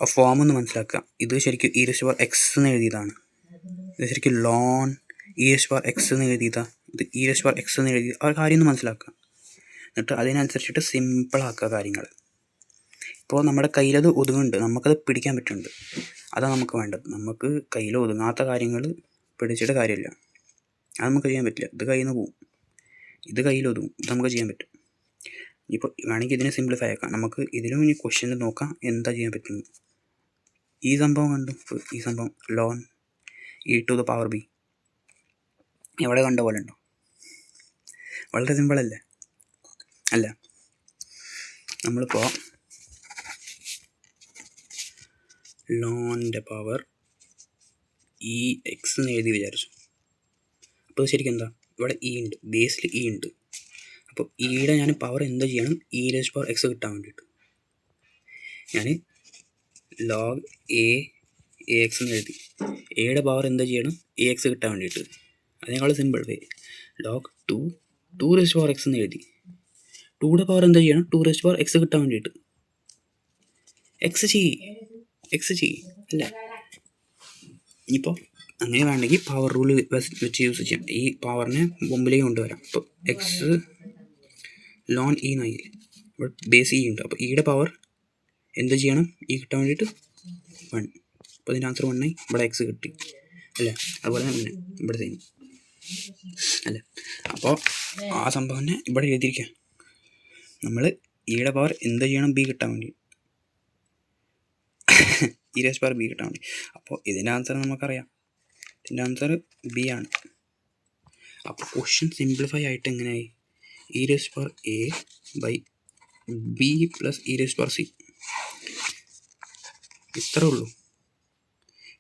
ആ ഫോം ഒന്ന് മനസ്സിലാക്കുക. ഇത് ശരിക്കും e⁻x എന്ന് എഴുതിയതാണ്, ഇത് ശരിക്കും ln e⁻x എന്ന് എഴുതിയതാണ്, ഇത് e⁻x എന്ന് എഴുതി. ആ കാര്യം ഒന്ന് മനസ്സിലാക്കുക. എന്നിട്ട് അതിനനുസരിച്ചിട്ട് സിമ്പിളാക്കുക കാര്യങ്ങൾ. ഇപ്പോൾ നമ്മുടെ കയ്യിലത് ഒതുങ്ങുന്നുണ്ട്, നമുക്കത് പിടിക്കാൻ പറ്റുന്നുണ്ട്, അതാണ് നമുക്ക് വേണ്ടത്. നമുക്ക് കയ്യിൽ ഒതുങ്ങാത്ത കാര്യങ്ങൾ പിടിച്ചിട്ട് കാര്യമില്ല, അത് നമുക്ക് ചെയ്യാൻ പറ്റില്ല. ഇത് കയ്യിൽ നിന്ന് പോവും, ഇത് കയ്യിൽ ഒതുങ്ങും, ഇത് നമുക്ക് ചെയ്യാൻ പറ്റും. ഇപ്പോൾ വേണമെങ്കിൽ ഇതിനെ സിംപ്ലിഫൈ ആക്കാം. നമുക്ക് ഇതിലും ഇനി ക്വസ്റ്റ്യനിൽ നോക്കാം എന്താ ചെയ്യാൻ പറ്റുന്നത്. ഈ സംഭവം കണ്ടു, ഈ സംഭവം ln e⁻b എവിടെ കണ്ട പോലെ ഉണ്ടോ? വളരെ സിമ്പിളല്ലേ? അല്ല, നമ്മളിപ്പോൾ ln ex എന്ന് എഴുതി വിചാരിച്ചു. അപ്പോൾ ശരിക്കും എന്താ, ഇവിടെ ഇ ഉണ്ട്, ബേസിൽ ഇ ഉണ്ട്. അപ്പോൾ ഇയുടെ ഞാൻ പവർ എന്താ ചെയ്യണം, e⁻x കിട്ടാൻ വേണ്ടിയിട്ട് ഞാൻ log ax എന്ന് എഴുതി. എയുടെ പവർ എന്താ ചെയ്യണം, ax കിട്ടാൻ വേണ്ടിയിട്ട്. അതിനേക്കാൾ സിമ്പിൾ വേ log 2⁻x എന്ന് എഴുതി. 2യുടെ പവർ എന്താ ചെയ്യണം, 2⁻x കിട്ടാൻ വേണ്ടിയിട്ട്. എക്സ് ചെയ്യ് അല്ല. ഇനിയിപ്പോൾ അങ്ങനെ വേണമെങ്കിൽ പവർ റൂൾ വെച്ച് യൂസ് ചെയ്യാം. ഈ പവറിനെ മുമ്പിലേക്ക് കൊണ്ടുവരാം. ഇപ്പോൾ എക്സ് ln e എന്നായി, ഇവിടെ ബേസ് ഇ ഉണ്ട്. അപ്പോൾ ഇയുടെ പവർ എന്ത് ചെയ്യണം, ഇ കിട്ടാൻ വേണ്ടിയിട്ട് 1. അപ്പോൾ ഇതിൻ്റെ ആൻസർ 1 ആയി. ഇവിടെ എക്സ് കിട്ടി അല്ലേ? അതുപോലെ തന്നെ ഇവിടെ സെയിം അല്ലേ? അപ്പോൾ ആ സംഭവം തന്നെ ഇവിടെ എഴുതിയിരിക്കുക. നമ്മൾ ഇയുടെ പവർ എന്ത് ചെയ്യണം, ബി കിട്ടാൻ വേണ്ടി, e⁻b കിട്ടാൻ വേണ്ടി. അപ്പോൾ ഇതിൻ്റെ ആൻസർ നമുക്കറിയാം, ഇതിൻ്റെ ആൻസർ ബി ആണ്. അപ്പോൾ ക്വസ്റ്റ്യൻ സിംപ്ലിഫൈ ആയിട്ട് എങ്ങനെയായി? E raise power A by B plus e raise power C, ഇത്രേ ഉള്ളൂ.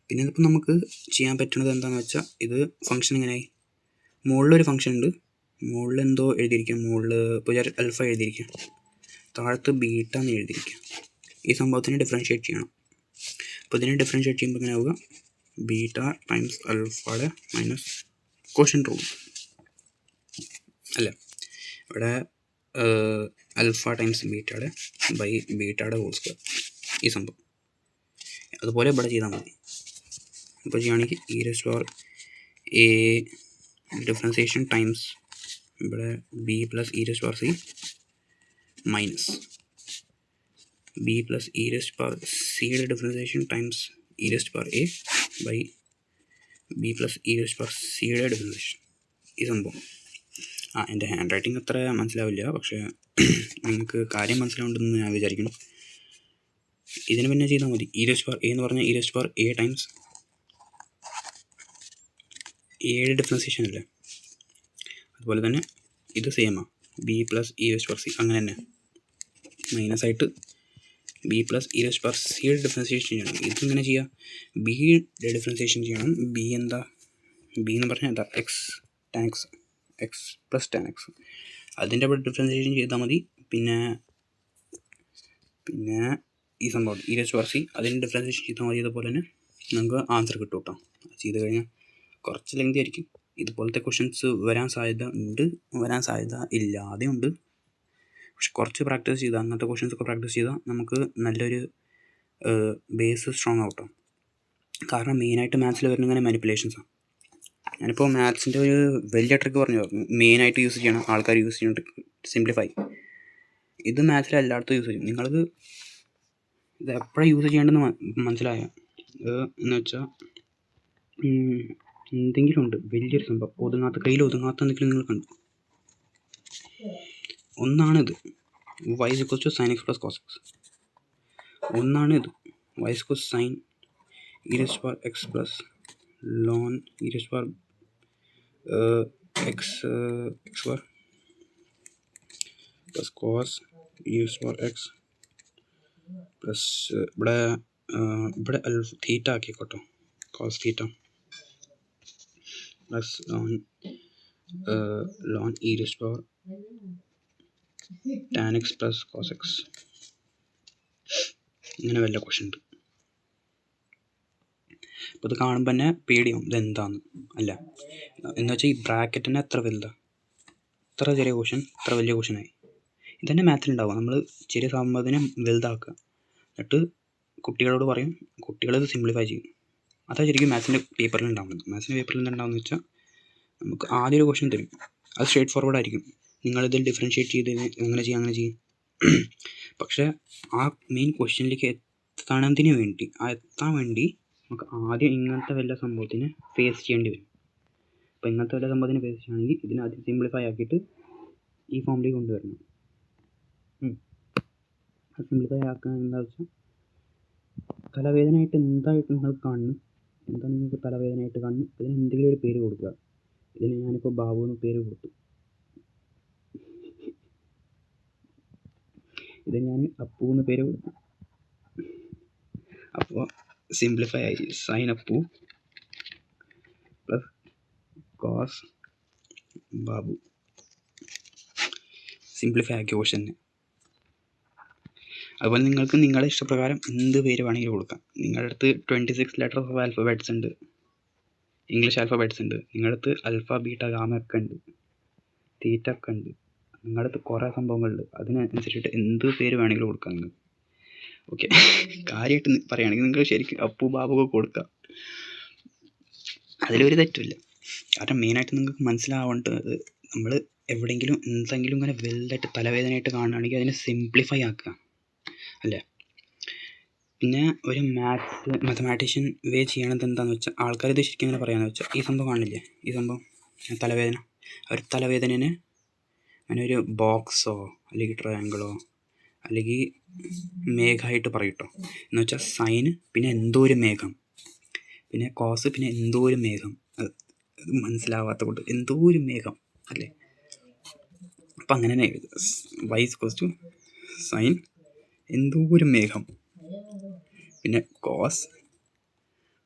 പിന്നെ ഇതിപ്പോൾ നമുക്ക് ചെയ്യാൻ പറ്റുന്നത് എന്താണെന്ന് വെച്ചാൽ, ഇത് ഫംഗ്ഷൻ എങ്ങനെയായി? മുകളിലൊരു ഫംഗ്ഷൻ ഉണ്ട്, മുകളിൽ എന്തോ എഴുതിയിരിക്കാം, മുകളിൽ ഇപ്പോൾ അൽഫ എഴുതിയിരിക്കാം, താഴത്ത് ബീറ്റ എന്ന് എഴുതിയിരിക്കാം. ഈ സംഭവത്തിന് ഡിഫറൻഷ്യേറ്റ് ചെയ്യണം. അപ്പോൾ ഇതിനെ ഡിഫറൻഷ്യേറ്റ് ചെയ്യുമ്പോൾ എങ്ങനെ ആവുക? ബീറ്റ ടൈംസ് അൽഫയുടെ മൈനസ് കോഷ്യൻ്റ് റൂൾ അല്ല, ഇവിടെ അൽഫ ടൈംസ് ബീറ്റയുടെ ബൈ ബീറ്റയുടെ ഹോൾ സ്ക്വയർ, ഈ സംഭവം. അതുപോലെ ഇവിടെ ചെയ്താൽ മതി. ഇപ്പോൾ ചെയ്യുകയാണെങ്കിൽ e raise power A differentiation times ഇവിടെ B plus e raise power C minus B plus e raise power സിയുടെ differentiation times e raise power A by B plus e raise power സിയുടെ ഡിഫറൻസിയേഷൻ, ഈ സംഭവം. എൻ്റെ hand writing അത്ര മനസ്സിലാവില്ല, പക്ഷേ നിങ്ങൾക്ക് കാര്യം മനസ്സിലാവുണ്ടെന്ന് ഞാൻ വിചാരിക്കണം. ഇതിന് പിന്നെ ചെയ്താൽ മതി. ഇ റേസ് പവർ എ എന്ന് പറഞ്ഞാൽ e raise power A times എയുടെ ഡിഫറൻസിയേഷൻ അല്ലേ, അതുപോലെ തന്നെ ഇത് സെയിമാണ്, B plus e raise power C, അങ്ങനെ തന്നെ മൈനസ് ആയിട്ട് B plus e raise power സിയുടെ ഡിഫറൻസിയേഷൻ ചെയ്യണം. ഇതിങ്ങനെ ചെയ്യുക, ബിയുടെ ഡിഫറൻസിയേഷൻ ചെയ്യണം. ബി എന്താ? ബി എന്ന് പറഞ്ഞാൽ എന്താ? X tan X, X plus tan X, അതിൻ്റെ അവിടെ ഡിഫറൻസിയേഷൻ ചെയ്താൽ മതി. പിന്നെ ഈ സംഭവം ഇ റേസ് പവർ സി, അതിൻ്റെ ഡിഫറൻസിയേഷൻ ചെയ്താൽ മതി. അതുപോലെ തന്നെ നമുക്ക് ആൻസർ കിട്ടും കേട്ടോ. അത് ചെയ്ത് കഴിഞ്ഞാൽ കുറച്ച് ലെങ്തി ആയിരിക്കും. ഇതുപോലത്തെ ക്വസ്റ്റ്യൻസ് വരാൻ സാധ്യത ഉണ്ട്, വരാൻ സാധ്യത ഇല്ലാതെ ഉണ്ട്. പക്ഷെ കുറച്ച് പ്രാക്ടീസ് ചെയ്താൽ, അങ്ങനത്തെ ക്വസ്റ്റ്യൻസൊക്കെ പ്രാക്ടീസ് ചെയ്താൽ നമുക്ക് നല്ലൊരു ബേസ് സ്ട്രോങ് ആവട്ടോ. കാരണം മെയിനായിട്ട് മാത്സിൽ വരുന്ന ഇങ്ങനെ മാനിപ്പുലേഷൻസാണ്. ഞാനിപ്പോൾ മാത്സിൻ്റെ ഒരു വലിയ ട്രിക്ക് പറഞ്ഞു, മെയിനായിട്ട് യൂസ് ചെയ്യണം ആൾക്കാർ യൂസ് ചെയ്യുന്ന ട്രിക്ക് സിംപ്ലിഫൈ. ഇത് മാത്സിൽ എല്ലായിടത്തും യൂസ് ചെയ്യും. നിങ്ങളത് ഇത് എപ്പോഴാണ് യൂസ് ചെയ്യേണ്ടതെന്ന് മനസ്സിലായ എന്ന് വെച്ചാൽ, എന്തെങ്കിലും ഉണ്ട് വലിയൊരു സംഭവം കയ്യിൽ ഒതുങ്ങാത്ത എന്തെങ്കിലും നിങ്ങൾ കണ്ടു. ഒന്നാണിത് y = sin x plus cos x, ഒന്നാണ് ഇത് y = sin e raised to power x plus ln e raised to power x square plus cos e raised to power x plus ഇവിടെ തീറ്റ ആക്കിക്കോട്ടോ, cos theta plus ln e raised to power tan x plus cos x. ഇങ്ങനെ വല്ല question ഉണ്ട്. അപ്പോൾ ഇത് കാണുമ്പോൾ തന്നെ പേടിയാവും ഇതെന്താന്ന്. അല്ല എന്ന് വെച്ചാൽ ഈ ബ്രാക്കറ്റിനെ എത്ര വലുതാണ്, ഇത്ര ചെറിയ ക്വസ്റ്റ്യൻ ഇത്ര വലിയ ക്വസ്റ്റ്യനായി. ഇതന്നെ മാത്സിലുണ്ടാവുക. നമ്മൾ ചെറിയ സംഭവത്തിനെ വലുതാക്കുക, എന്നിട്ട് കുട്ടികളോട് പറയും, കുട്ടികളിത് സിംപ്ലിഫൈ ചെയ്യും. അതാണ് ശരിക്കും മാത്സിൻ്റെ പേപ്പറിൽ ഉണ്ടാവുന്നത്. മാത്സിൻ്റെ പേപ്പറിൽ എന്താണെന്ന് വെച്ചാൽ, നമുക്ക് ആദ്യം ഒരു ക്വസ്റ്റ്യൻ തരും, അത് സ്ട്രേറ്റ് ഫോർവേഡ് ആയിരിക്കും. നിങ്ങളിതിൽ ഡിഫറൻഷ്യേറ്റ് ചെയ്ത് അങ്ങനെ ചെയ്യും. പക്ഷേ ആ മെയിൻ ക്വസ്റ്റ്യനിലേക്ക് എത്താൻ വേണ്ടി നമുക്ക് ആദ്യം ഇങ്ങനത്തെ വല്ല സംഭവത്തിന് ഫേസ് ചെയ്യേണ്ടി വരും. അപ്പോൾ ഇങ്ങനത്തെ വല്ല സംഭവത്തിന് ഫേസ് ചെയ്യുകയാണെങ്കിൽ ഇതിനെ ആദ്യം സിംപ്ലിഫൈ ആക്കിയിട്ട് ഈ ഫോമിലേക്ക് കൊണ്ടുവരണം. അത് സിംപ്ലിഫൈ ആക്കാൻ എന്താ വെച്ചാൽ, തലവേദനയായിട്ട് എന്തായിട്ട് നിങ്ങൾക്ക് കാണുന്നു, എന്താ നിങ്ങൾക്ക് തലവേദനയായിട്ട് കാണുന്നു, അതിന് എന്തെങ്കിലും ഒരു പേര് കൊടുക്കുക. ഇതിന് ഞാനിപ്പോൾ ബാബു എന്ന് പേര് കൊടുത്തു. ഇത് ഞാൻ അപ്പു എന്ന് പേര് കൊടുത്തു. അപ്പോൾ സിംപ്ലിഫൈ ആയി, sin Appu plus cos Babu. Simplify ആക്കിയ ക്വസ്റ്റ്യന്. അതുപോലെ നിങ്ങൾക്ക് നിങ്ങളുടെ ഇഷ്ടപ്രകാരം എന്ത് പേര് വേണമെങ്കിലും കൊടുക്കാം. നിങ്ങളുടെ അടുത്ത് 26 ലെറ്റർ ഓഫ് ആൽഫബറ്റ്സ് ഉണ്ട്, ഇംഗ്ലീഷ് ആൽഫബറ്റ്സ് ഉണ്ട്. നിങ്ങളുടെ അടുത്ത് അൽഫ ബീറ്റ ഗാമ ഒക്കെ ഉണ്ട്, തീറ്റ ഒക്കെ ഉണ്ട്. നിങ്ങളുടെ അടുത്ത് കുറേ സംഭവങ്ങളുണ്ട്. അതിനനുസരിച്ചിട്ട് എന്ത് പേര് വേണമെങ്കിലും കൊടുക്കാം നിങ്ങൾക്ക്. ഓക്കെ, കാര്യമായിട്ട് പറയുകയാണെങ്കിൽ നിങ്ങൾ ശരിക്കും അപ്പു ബാബു ഒക്കെ കൊടുക്കാം, അതിലൊരു തെറ്റുമില്ല. കാരണം മെയിനായിട്ട് നിങ്ങൾക്ക് മനസ്സിലാവേണ്ടത്, നമ്മൾ എവിടെയെങ്കിലും എന്തെങ്കിലും ഇങ്ങനെ വലുതായിട്ട് തലവേദനയായിട്ട് കാണുകയാണെങ്കിൽ അതിനെ സിംപ്ലിഫൈ ആക്കുക അല്ലേ. പിന്നെ ഒരു മാത്തമാറ്റീഷ്യൻ വേ ചെയ്യണത് എന്താണെന്ന് വെച്ചാൽ, ആൾക്കാരിത് ശരിക്കും എങ്ങനെ പറയാമെന്ന് വെച്ചാൽ, ഈ സംഭവം കാണില്ലേ, ഈ സംഭവം തലവേദന, ഒരു തലവേദനേനെ അങ്ങനെ ഒരു ബോക്സോ അല്ലെങ്കിൽ ട്രയാങ്കിളോ അല്ലെങ്കിൽ മേഘമായിട്ട് പറയൂട്ടോ. എന്ന് വെച്ചാൽ സൈന് പിന്നെ എന്തോ ഒരു മേഘം, പിന്നെ കോസ് പിന്നെ എന്തോ ഒരു മേഘം, ഇത് മനസ്സിലാവാത്ത കൊണ്ട് എന്തോ ഒരു മേഘം അല്ലേ. അപ്പം അങ്ങനെ തന്നെ എഴുതുക. y = സൈൻ എന്തോ ഒരു മേഘം, പിന്നെ കോസ്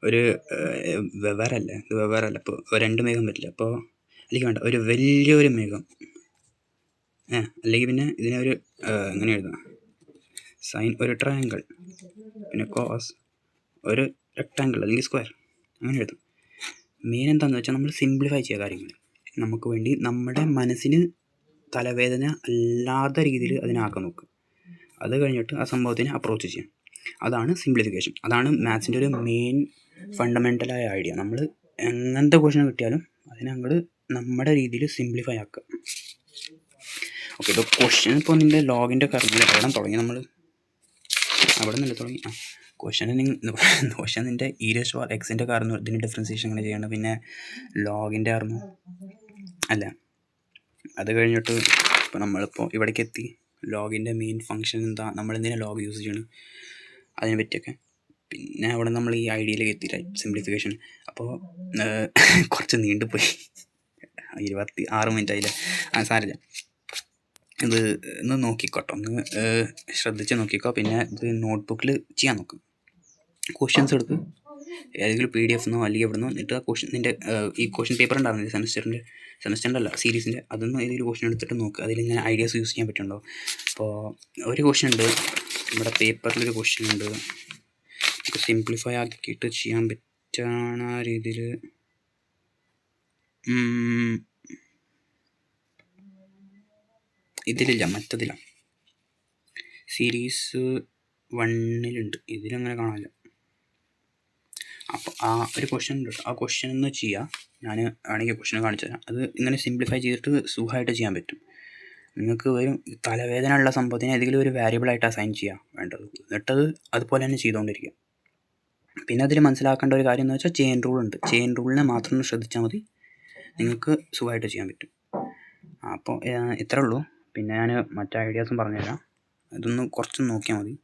ഒരു വെവ്വേറല്ല, ഇത് വെവ്വേറല്ല. അപ്പോൾ രണ്ട് മേഘം പറ്റില്ല. അപ്പോൾ അല്ലെങ്കിൽ വേണ്ട, ഒരു വലിയൊരു മേഘം. അല്ലെങ്കിൽ പിന്നെ ഇതിനൊരു എങ്ങനെ എഴുതാം, സൈൻ ഒരു ട്രയാങ്കിൾ, പിന്നെ കോസ് ഒരു റെക്ടാങ്കിൾ അല്ലെങ്കിൽ സ്ക്വയർ, അങ്ങനെ എഴുതാം. മെയിൻ എന്താണെന്ന് വെച്ചാൽ നമ്മൾ സിംപ്ലിഫൈ ചെയ്യുക കാര്യങ്ങൾ. നമുക്ക് വേണ്ടി നമ്മുടെ മനസ്സിന് തലവേദന അല്ലാത്ത രീതിയിൽ അതിനാക്കാൻ നോക്കുക. അത് കഴിഞ്ഞിട്ട് ആ സംഭവത്തിനെ അപ്രോച്ച് ചെയ്യാം. അതാണ് സിംപ്ലിഫിക്കേഷൻ. അതാണ് മാത്സിൻ്റെ ഒരു മെയിൻ ഫണ്ടമെൻ്റലായ ഐഡിയ. നമ്മൾ എങ്ങനത്തെ ക്വസ്റ്റ്യൻ കിട്ടിയാലും അതിനെ അങ്ങോട്ട് നമ്മുടെ രീതിയിൽ സിംപ്ലിഫൈ ആക്കുക. ഓക്കെ, ഇപ്പോൾ ക്വസ്റ്റ്യൻ ഇപ്പോൾ നിൻ്റെ ലോഗിൻ്റെ കാര്യത്തിൽ അവിടെ തുടങ്ങി, നമ്മൾ അവിടെ നിന്നല്ലേ തുടങ്ങി. ക്വസ്റ്റ്യൻ നിൻ്റെ e⁻x കാരണം ഇതിൻ്റെ ഡിഫറൻസിയേഷൻ എങ്ങനെ ചെയ്യണം, പിന്നെ ലോഗിൻ്റെ ആയിരുന്നു അല്ല. അത് കഴിഞ്ഞിട്ട് ഇപ്പോൾ നമ്മളിപ്പോൾ ഇവിടേക്ക് എത്തി. ലോഗിൻ്റെ മെയിൻ ഫങ്ഷൻ എന്താ, നമ്മളെന്തിനാണ് ലോഗ് യൂസ് ചെയ്യണം, അതിനെ പറ്റിയൊക്കെ. പിന്നെ അവിടെ നമ്മൾ ഈ ഐഡിയയിലേക്ക് എത്തി, സിംപ്ലിഫിക്കേഷൻ. അപ്പോൾ കുറച്ച് നീണ്ടുപോയി, 26 മിനിറ്റ് ആയില്ലേ. സാരില്ല, ഇത് ഒന്ന് നോക്കിക്കോട്ടോ, ഒന്ന് ശ്രദ്ധിച്ച് നോക്കിക്കോ. പിന്നെ ഇത് നോട്ട്ബുക്കിൽ ചെയ്യാൻ നോക്കും. ക്വസ്റ്റ്യൻസ് എടുത്ത് ഏതെങ്കിലും PDF അല്ലെങ്കിൽ എവിടെ നിന്നോ എന്നിട്ട് ആ ക്വസ്റ്റ്യൻ നിൻ്റെ ഈ ക്വസ്റ്റ്യൻ പേപ്പർ ഉണ്ടാകുന്നില്ല സെമസ്റ്ററിൻ്റെ അല്ല സീരീസിൻ്റെ, അതൊന്നും ഏതെങ്കിലും ക്വസ്റ്റ്യൻ എടുത്തിട്ട് നോക്കുക. അതിലിങ്ങനെ ഐഡിയാസ് യൂസ് ചെയ്യാൻ പറ്റുന്നുണ്ടോ. അപ്പോൾ ഒരു ക്വസ്റ്റ്യൻ ഉണ്ട് നമ്മുടെ പേപ്പറിലൊരു ക്വസ്റ്റ്യൻ ഉണ്ട്, നമുക്ക് സിംപ്ലിഫൈ ആക്കിയിട്ട് ചെയ്യാൻ പറ്റുന്ന രീതിയിൽ. ഇതിലില്ല, മറ്റതില്ല, സീരീസ് 1 ഇതിലങ്ങനെ കാണാനില്ല. അപ്പോൾ ആ ഒരു ക്വസ്റ്റ്യൻ ഉണ്ട്, ആ ക്വസ്റ്റ്യൻ ഒന്ന് ചെയ്യുക. ഞാൻ ആണെങ്കിൽ ക്വസ്റ്റ്യൻ കാണിച്ചു തരാം. അത് ഇങ്ങനെ സിംപ്ലിഫൈ ചെയ്തിട്ട് സുഖമായിട്ട് ചെയ്യാൻ പറ്റും. നിങ്ങൾക്ക് വരും തലവേദന ഉള്ള സംഭവത്തിന് ഏതെങ്കിലും ഒരു വേരിയബിളായിട്ട് അസൈൻ ചെയ്യാം വേണ്ടത്, എന്നിട്ടത് അതുപോലെ തന്നെ ചെയ്തുകൊണ്ടിരിക്കുക. പിന്നെ അതിൽ മനസ്സിലാക്കേണ്ട ഒരു കാര്യം എന്ന് വെച്ചാൽ ചെയിൻ റൂൾ ഉണ്ട്. ചെയിൻ റൂളിനെ മാത്രം ശ്രദ്ധിച്ചാൽ മതി, നിങ്ങൾക്ക് സുഖമായിട്ട് ചെയ്യാൻ പറ്റും. അപ്പോൾ ഇത്രേ ഉള്ളൂ. പിന്നെ ഞാൻ മറ്റു ഐഡിയാസും പറഞ്ഞുതരാം, ഇതൊന്ന് കുറച്ച് നോക്കിയാൽ മതി.